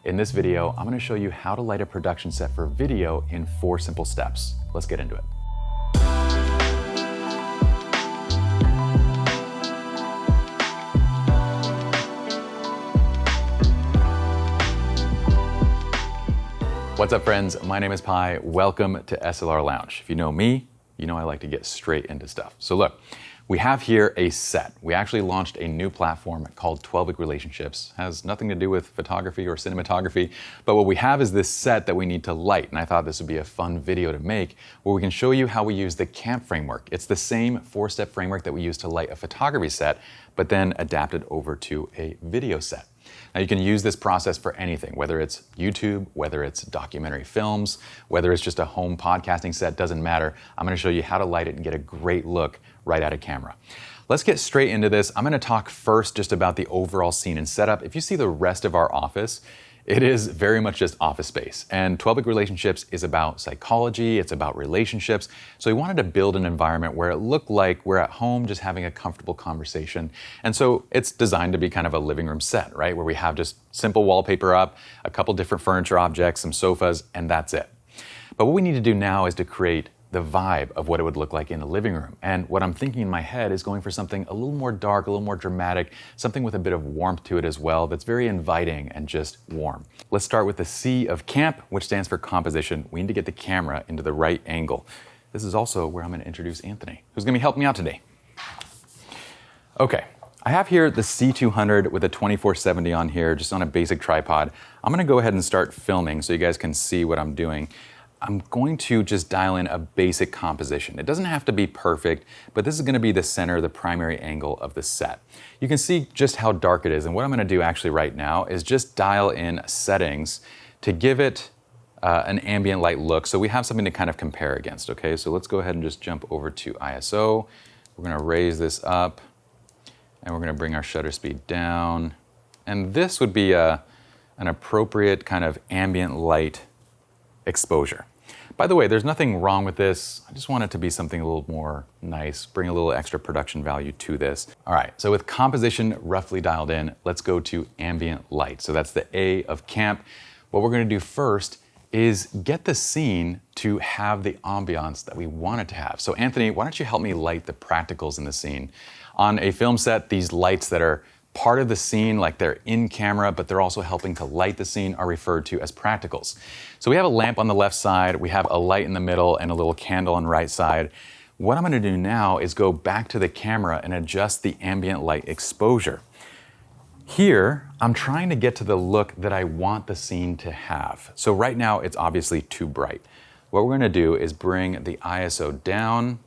In this video, I'm gonna show you how to light a production set for video in 4 simple steps. Let's get into it. What's up, friends? My name is Pi. Welcome to SLR Lounge. If you know me, you know I like to get straight into stuff. So look, we have here a set. We actually launched a new platform called 12-Week Relationships. It has nothing to do with photography or cinematography, but what we have is this set that we need to light, and I thought this would be a fun video to make where we can show you how we use the CAMP framework. It's the same 4-step framework that we use to light a photography set, but then adapted over to a video set. Now you can use this process for anything, whether it's YouTube, whether it's documentary films, whether it's just a home podcasting set, doesn't matter. I'm gonna show you how to light it and get a great look right out of camera. Let's get straight into this. I'm gonna talk first just about the overall scene and setup. If you see the rest of our office, it is very much just office space. And 12-Week Relationships is about psychology, it's about relationships. So we wanted to build an environment where it looked like we're at home just having a comfortable conversation. And so it's designed to be kind of a living room set, right? Where we have just simple wallpaper up, a couple different furniture objects, some sofas, and that's it. But what we need to do now is to create the vibe of what it would look like in the living room. And what I'm thinking in my head is going for something a little more dark, a little more dramatic, something with a bit of warmth to it as well, that's very inviting and just warm. Let's start with the C of CAMP, which stands for composition. We need to get the camera into the right angle. This is also where I'm gonna introduce Anthony, who's gonna be helping me out today. Okay, I have here the C200 with a 2470 on here, just on a basic tripod. I'm gonna go ahead and start filming so you guys can see what I'm doing. I'm going to just dial in a basic composition. It doesn't have to be perfect, but this is gonna be the center, the primary angle of the set. You can see just how dark it is, and what I'm gonna do actually right now is just dial in settings to give it an ambient light look, so we have something to kind of compare against, okay? So let's go ahead and just jump over to ISO. We're gonna raise this up, and we're gonna bring our shutter speed down. And this would be an appropriate kind of ambient light exposure. By the way, there's nothing wrong with this. I just want it to be something a little more nice, bring a little extra production value to this. All right, so with composition roughly dialed in, let's go to ambient light. So that's the A of CAMP. What we're gonna do first is get the scene to have the ambiance that we want it to have. So Anthony, why don't you help me light the practicals in the scene? On a film set, these lights that are part of the scene, like they're in camera, but they're also helping to light the scene, are referred to as practicals. So we have a lamp on the left side, we have a light in the middle, and a little candle on the right side. What I'm gonna do now is go back to the camera and adjust the ambient light exposure. Here, I'm trying to get to the look that I want the scene to have. So right now, it's obviously too bright. What we're gonna do is bring the ISO down.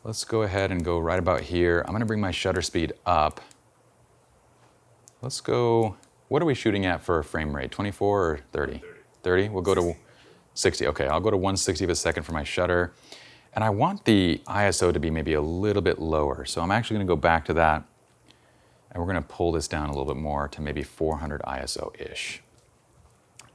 Let's go ahead and go right about here. I'm gonna bring my shutter speed up. Let's go, what are we shooting at for a frame rate? 24 or 30? 30? We'll go to 60. Okay, I'll go to 160 of a second for my shutter. And I want the ISO to be maybe a little bit lower. So I'm actually gonna go back to that, and we're gonna pull this down a little bit more to maybe 400 ISO-ish.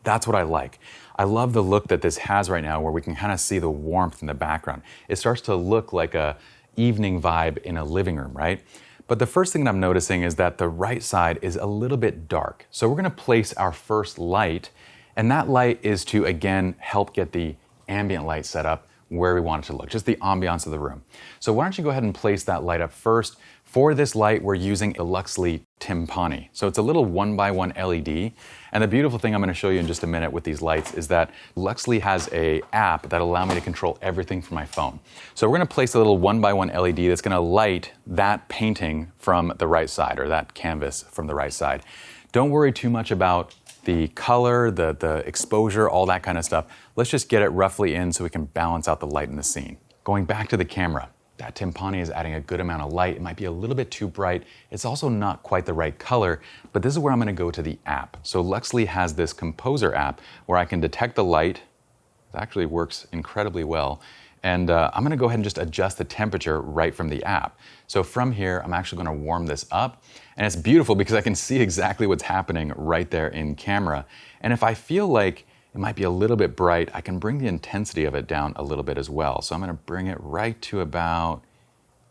That's what I like. I love the look that this has right now, where we can kind of see the warmth in the background. It starts to look like a evening vibe in a living room, right? But the first thing that I'm noticing is that the right side is a little bit dark. So we're gonna place our first light, and that light is to, again, help get the ambient light set up where we want it to look, just the ambiance of the room. So why don't you go ahead and place that light up first. For this light, we're using a Luxley Timpani. So it's a little 1x1 LED. And the beautiful thing I'm gonna show you in just a minute with these lights is that Luxley has an app that allows me to control everything from my phone. So we're gonna place a little 1x1 LED that's gonna light that painting from the right side, or that canvas from the right side. Don't worry too much about the color, the exposure, all that kind of stuff. Let's just get it roughly in so we can balance out the light in the scene. Going back to the camera, that Timpani is adding a good amount of light. It might be a little bit too bright. It's also not quite the right color, but this is where I'm gonna go to the app. So Luxley has this Composer app where I can detect the light. It actually works incredibly well. And I'm gonna go ahead and just adjust the temperature right from the app. So from here, I'm actually gonna warm this up. And it's beautiful because I can see exactly what's happening right there in camera. And if I feel like it might be a little bit bright, I can bring the intensity of it down a little bit as well. So I'm gonna bring it right to about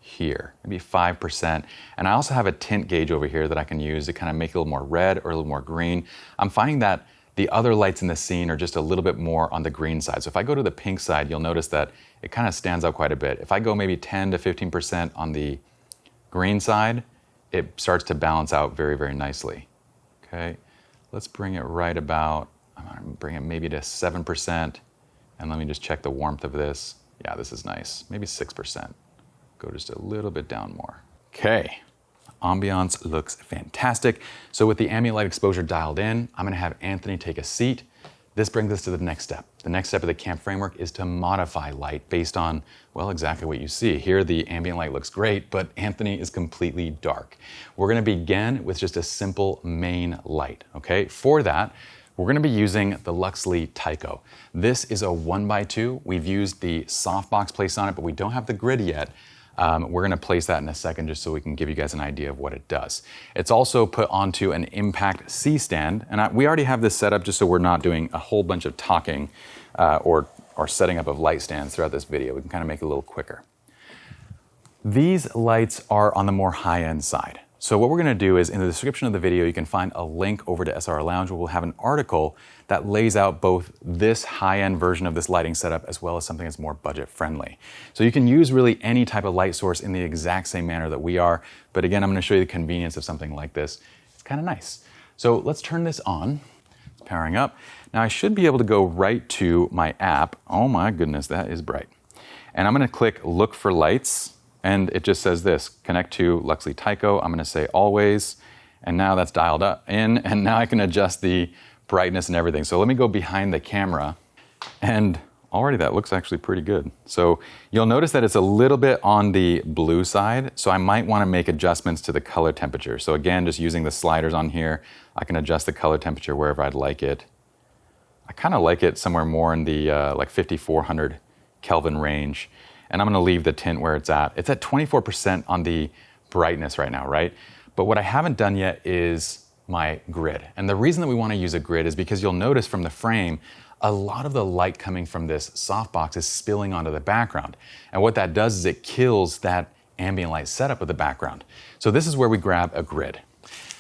here, maybe 5%. And I also have a tint gauge over here that I can use to kind of make it a little more red or a little more green. I'm finding that the other lights in the scene are just a little bit more on the green side. So if I go to the pink side, you'll notice that it kind of stands out quite a bit. If I go maybe 10 to 15% on the green side, it starts to balance out very, very nicely. Okay, let's bring it right about, I'm gonna bring it maybe to 7%. And let me just check the warmth of this. Yeah, this is nice, maybe 6%. Go just a little bit down more. Okay, ambiance looks fantastic. So with the ambient light exposure dialed in, I'm gonna have Anthony take a seat. This brings us to the next step. The next step of the camp framework is to modify light based on, well, exactly what you see. Here, the ambient light looks great, but Anthony is completely dark. We're gonna begin with just a simple main light, okay? For that, we're gonna be using the Luxley Tycho. This is a 1x2. We've used the softbox placed on it, but we don't have the grid yet. We're gonna place that in a second just so we can give you guys an idea of what it does. It's also put onto an impact C stand, and we already have this set up just so we're not doing a whole bunch of talking or setting up of light stands throughout this video. We can kind of make it a little quicker. These lights are on the more high-end side. So what we're gonna do is in the description of the video, you can find a link over to SLR Lounge where we'll have an article that lays out both this high-end version of this lighting setup as well as something that's more budget-friendly. So you can use really any type of light source in the exact same manner that we are. But again, I'm gonna show you the convenience of something like this. It's kind of nice. So let's turn this on. It's powering up. Now I should be able to go right to my app. Oh my goodness, that is bright. And I'm gonna click Look for Lights. And it just says this, connect to Luxley Tycho. I'm gonna say always, and now that's dialed up in, and now I can adjust the brightness and everything. So let me go behind the camera, and already that looks actually pretty good. So you'll notice that it's a little bit on the blue side, so I might wanna make adjustments to the color temperature. So again, just using the sliders on here, I can adjust the color temperature wherever I'd like it. I kinda like it somewhere more in the like 5400 Kelvin range. And I'm gonna leave the tint where it's at. It's at 24% on the brightness right now, right? But what I haven't done yet is my grid. And the reason that we wanna use a grid is because you'll notice from the frame, a lot of the light coming from this softbox is spilling onto the background. And what that does is it kills that ambient light setup of the background. So this is where we grab a grid.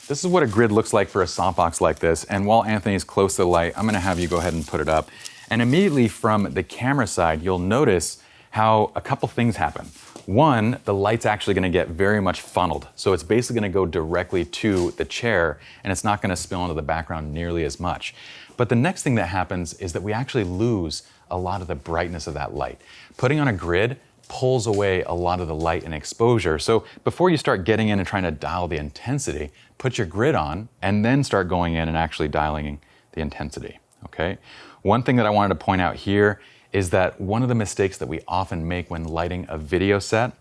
This is what a grid looks like for a softbox like this. And while Anthony's close to the light, I'm gonna have you go ahead and put it up. And immediately from the camera side, you'll notice how a couple things happen. One, the light's actually gonna get very much funneled. So it's basically gonna go directly to the chair and it's not gonna spill into the background nearly as much. But the next thing that happens is that we actually lose a lot of the brightness of that light. Putting on a grid pulls away a lot of the light and exposure. So before you start getting in and trying to dial the intensity, put your grid on and then start going in and actually dialing the intensity, okay? One thing that I wanted to point out here is that one of the mistakes that we often make when lighting a video set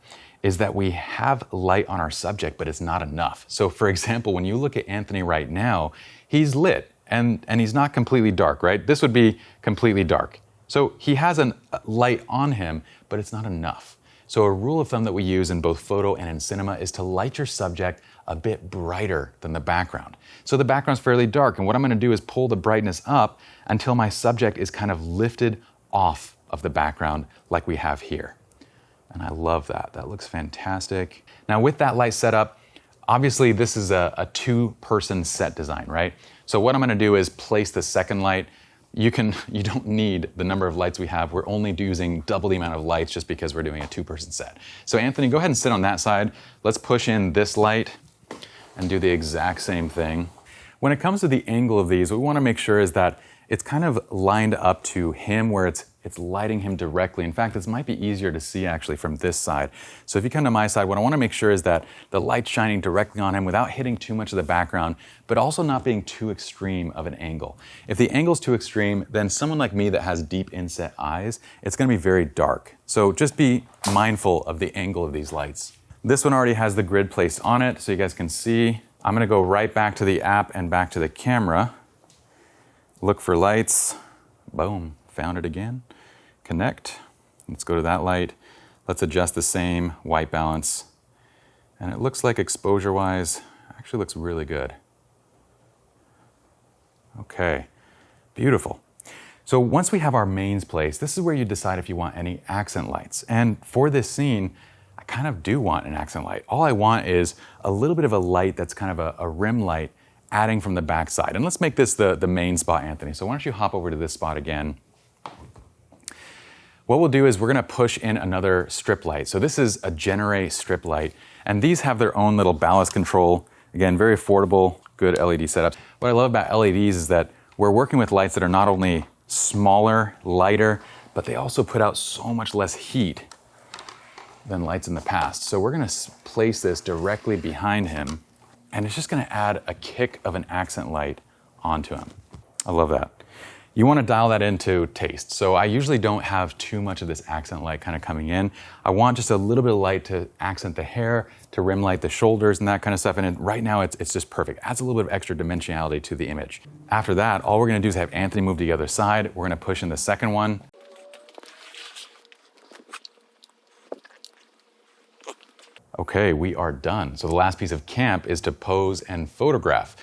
is that we have light on our subject, but it's not enough. So for example, when you look at Anthony right now, he's lit and he's not completely dark, right? This would be completely dark. So he has a light on him, but it's not enough. So a rule of thumb that we use in both photo and in cinema is to light your subject a bit brighter than the background. So the background's fairly dark, and what I'm gonna do is pull the brightness up until my subject is kind of lifted off of the background like we have here. And I love that. That looks fantastic. Now with that light setup, obviously this is a two-person set design, right? So what I'm gonna do is place the second light. You don't need the number of lights we have. We're only using double the amount of lights just because we're doing a two-person set. So Anthony, go ahead and sit on that side. Let's push in this light and do the exact same thing. When it comes to the angle of these, what we wanna make sure is that it's kind of lined up to him where it's lighting him directly. In fact, this might be easier to see actually from this side. So if you come to my side, what I wanna make sure is that the light's shining directly on him without hitting too much of the background, but also not being too extreme of an angle. If the angle's too extreme, then someone like me that has deep inset eyes, it's gonna be very dark. So just be mindful of the angle of these lights. This one already has the grid placed on it, so you guys can see. I'm gonna go right back to the app and back to the camera. Look for lights, boom, found it again. Connect, let's go to that light. Let's adjust the same white balance. And it looks like exposure-wise, actually looks really good. Okay, beautiful. So once we have our mains placed, this is where you decide if you want any accent lights. And for this scene, I kind of do want an accent light. All I want is a little bit of a light that's kind of a rim light adding from the back side. And let's make this the main spot, Anthony. So why don't you hop over to this spot again. What we'll do is we're gonna push in another strip light. So this is a Generate strip light, and these have their own little ballast control. Again, very affordable, good LED setups. What I love about LEDs is that we're working with lights that are not only smaller, lighter, but they also put out so much less heat than lights in the past. So we're gonna place this directly behind him, and it's just gonna add a kick of an accent light onto him. I love that. You wanna dial that into taste. So I usually don't have too much of this accent light kind of coming in. I want just a little bit of light to accent the hair, to rim light the shoulders and that kind of stuff. And right now it's just perfect. Adds a little bit of extra dimensionality to the image. After that, all we're gonna do is have Anthony move to the other side. We're gonna push in the second one. Okay, we are done. So the last piece of camp is to pose and photograph.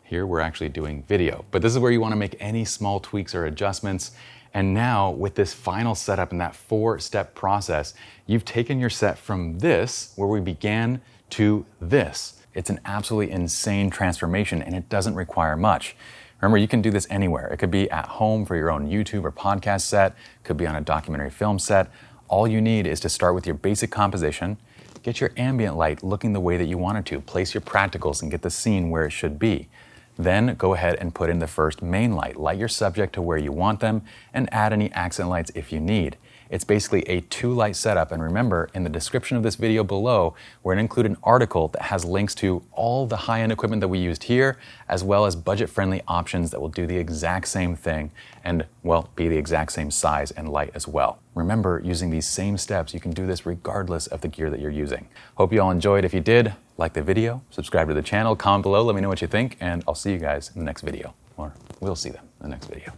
Here we're actually doing video, but this is where you want to make any small tweaks or adjustments. And now with this final setup and that 4-step process, you've taken your set from this, where we began, to this. It's an absolutely insane transformation, and it doesn't require much. Remember, you can do this anywhere. It could be at home for your own YouTube or podcast set, it could be on a documentary film set. All you need is to start with your basic composition, get your ambient light looking the way that you want it to, place your practicals and get the scene where it should be. Then go ahead and put in the first main light. Light your subject to where you want them and add any accent lights if you need. It's basically a 2-light setup, and remember, in the description of this video below, we're going to include an article that has links to all the high-end equipment that we used here, as well as budget-friendly options that will do the exact same thing and, well, be the exact same size and light as well. Remember, using these same steps, you can do this regardless of the gear that you're using. Hope you all enjoyed. If you did, like the video, subscribe to the channel, comment below, let me know what you think, and I'll see you guys in the next video, or we'll see them in the next video.